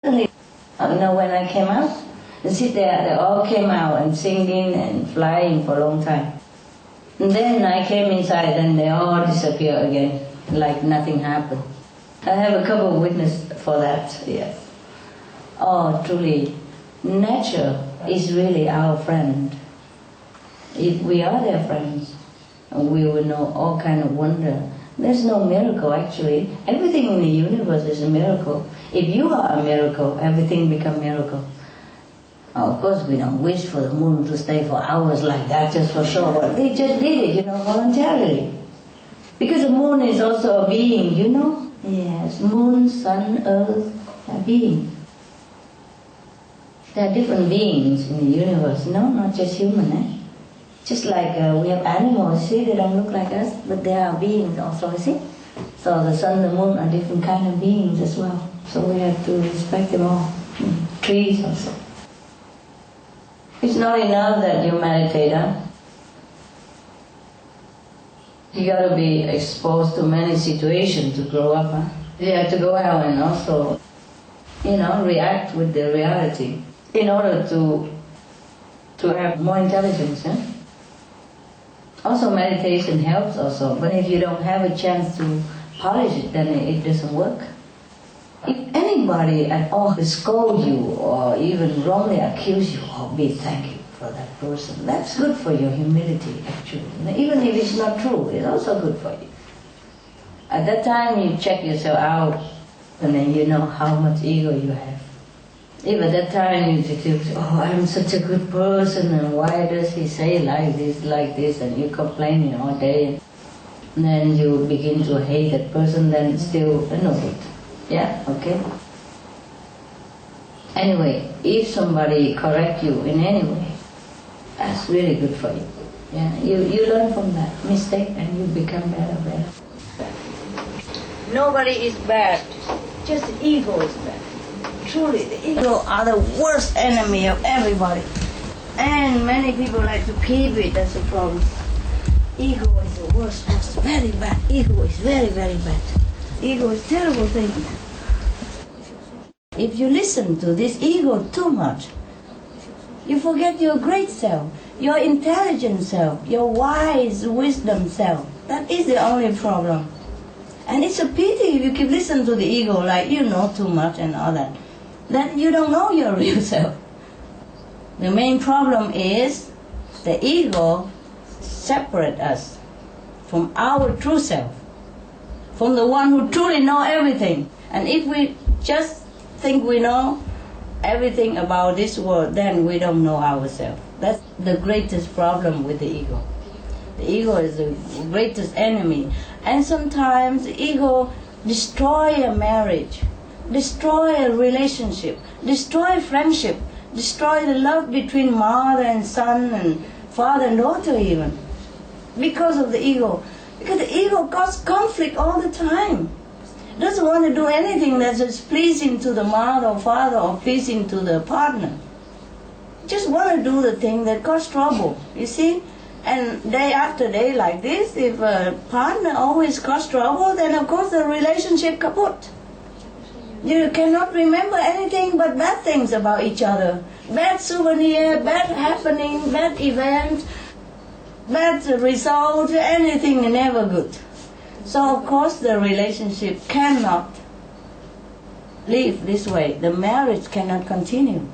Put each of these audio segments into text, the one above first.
When I came out, you see, they all came out and singing and flying for a long time. And then I came inside and they all disappeared again, like nothing happened. I have a couple of witnesses for that, yes. Oh, truly, nature is really our friend. If we are their friends, we will know all kind of wonder. There's no miracle, actually. Everything in the universe is a miracle. If you are a miracle, everything becomes miracle. Of course, we don't wish for the moon to stay for hours like that just for show, but they just did it, voluntarily. Because the moon is also a being, Yes, moon, sun, earth, a being. There are different beings in the universe, not just human, Just like we have animals, see, they don't look like us, but they are beings also, see? So the sun, the moon are different kind of beings as well. So we have to respect them all. Trees also. It's not enough that you meditate, You got to be exposed to many situations to grow up, You have to go out and also, react with the reality in order to have more intelligence, Also meditation helps also, but if you don't have a chance to polish it, then it doesn't work. If anybody at all scold you or even wrongly accuse you, be thankful for that person. That's good for your humility, actually. Even if it's not true, it's also good for you. At that time, you check yourself out, and then you know how much ego you have. If at that time you feel, I'm such a good person, and why does he say like this, and you complaining all day, and then you begin to hate that person, then it's still no good. Yeah, okay? Anyway, if somebody correct you in any way, that's really good for you. Yeah, you learn from that mistake and you become better. Nobody is bad, just the ego is bad. Truly, the ego are the worst enemy of everybody. And many people like to keep it, that's the problem. Ego is the worst, very bad. Ego is very, very bad. Ego is a terrible thing. If you listen to this ego too much, you forget your great self, your intelligent self, your wise wisdom self. That is the only problem. And it's a pity if you keep listening to the ego like you know too much and all that. Then you don't know your real self. The main problem is the ego separates us from our true self, from the one who truly knows everything. And if we just think we know everything about this world, then we don't know ourselves. That's the greatest problem with the ego. The ego is the greatest enemy. And sometimes the ego destroys a marriage, destroy a relationship, destroy friendship, destroy the love between mother and son and father and daughter even, because of the ego. Because the ego causes conflict all the time. Doesn't want to do anything that is pleasing to the mother or father or pleasing to the partner. Just want to do the thing that causes trouble, you see? And day after day like this, if a partner always causes trouble, then of course the relationship kaput. You cannot remember anything but bad things about each other. Bad souvenir, bad happening, bad event, bad result, anything never good. So of course the relationship cannot live this way. The marriage cannot continue.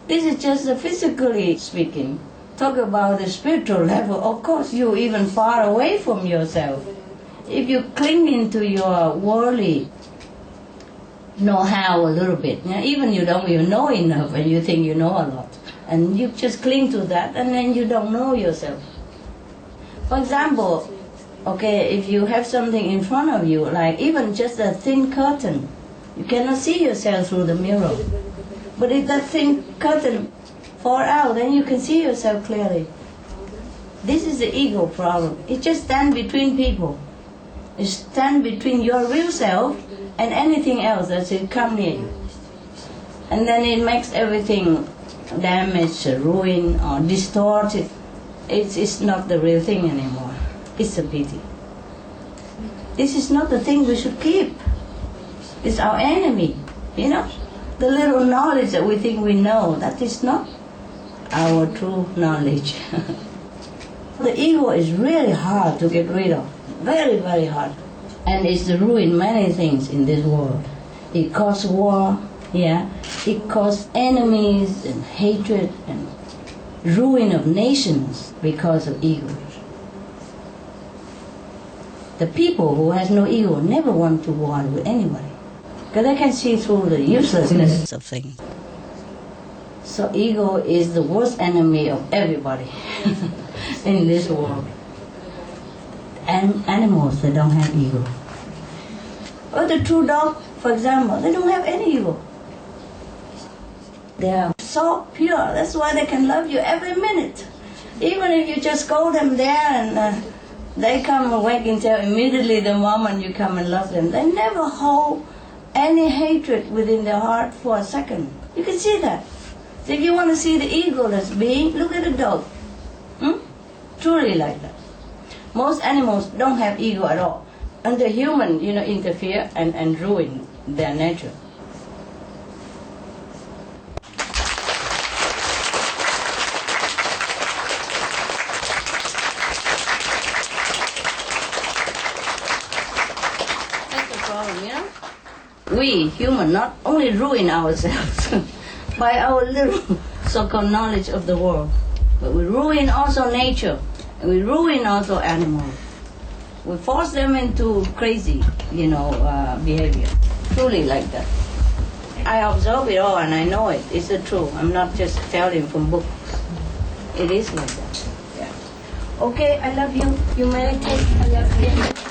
This is just physically speaking. Talk about the spiritual level. Of course you're even far away from yourself. If you cling into your worldly know-how a little bit, even you don't even know enough and you think you know a lot, and you just cling to that and then you don't know yourself. For example, okay, if you have something in front of you, like even just a thin curtain, you cannot see yourself through the mirror. But if that thin curtain falls out, then you can see yourself clearly. This is the ego problem. It just stands between people. It stands between your real self and anything else that will come near you. And then it makes everything damaged, ruined, or distorted. It's not the real thing anymore. It's a pity. This is not the thing we should keep. It's our enemy, you know. The little knowledge that we think we know, that is not our true knowledge. The ego is really hard to get rid of, very, very hard. And it's ruined many things in this world. It causes war, yeah. It causes enemies and hatred and ruin of nations because of ego. The people who has no ego never want to war with anybody because they can see through the uselessness of things. So ego is the worst enemy of everybody in this world. And animals, they don't have ego. Or the true dog, for example, they don't have any ego. They are so pure. That's why they can love you every minute. Even if you just scold them there and they come and wag and tail immediately the moment you come and love them. They never hold any hatred within their heart for a second. You can see that. So if you want to see the egoless being, look at a dog. Truly like that. Most animals don't have ego at all. And the human, interfere and ruin their nature. That's the problem, We, human, not only ruin ourselves by our little so-called knowledge of the world, but we ruin also nature, and we ruin also animals. We force them into crazy, behavior. Truly like that. I observe it all and I know it. It's the truth. I'm not just telling from books. It is like that. Yeah. Okay, I love you. You meditate. I love you.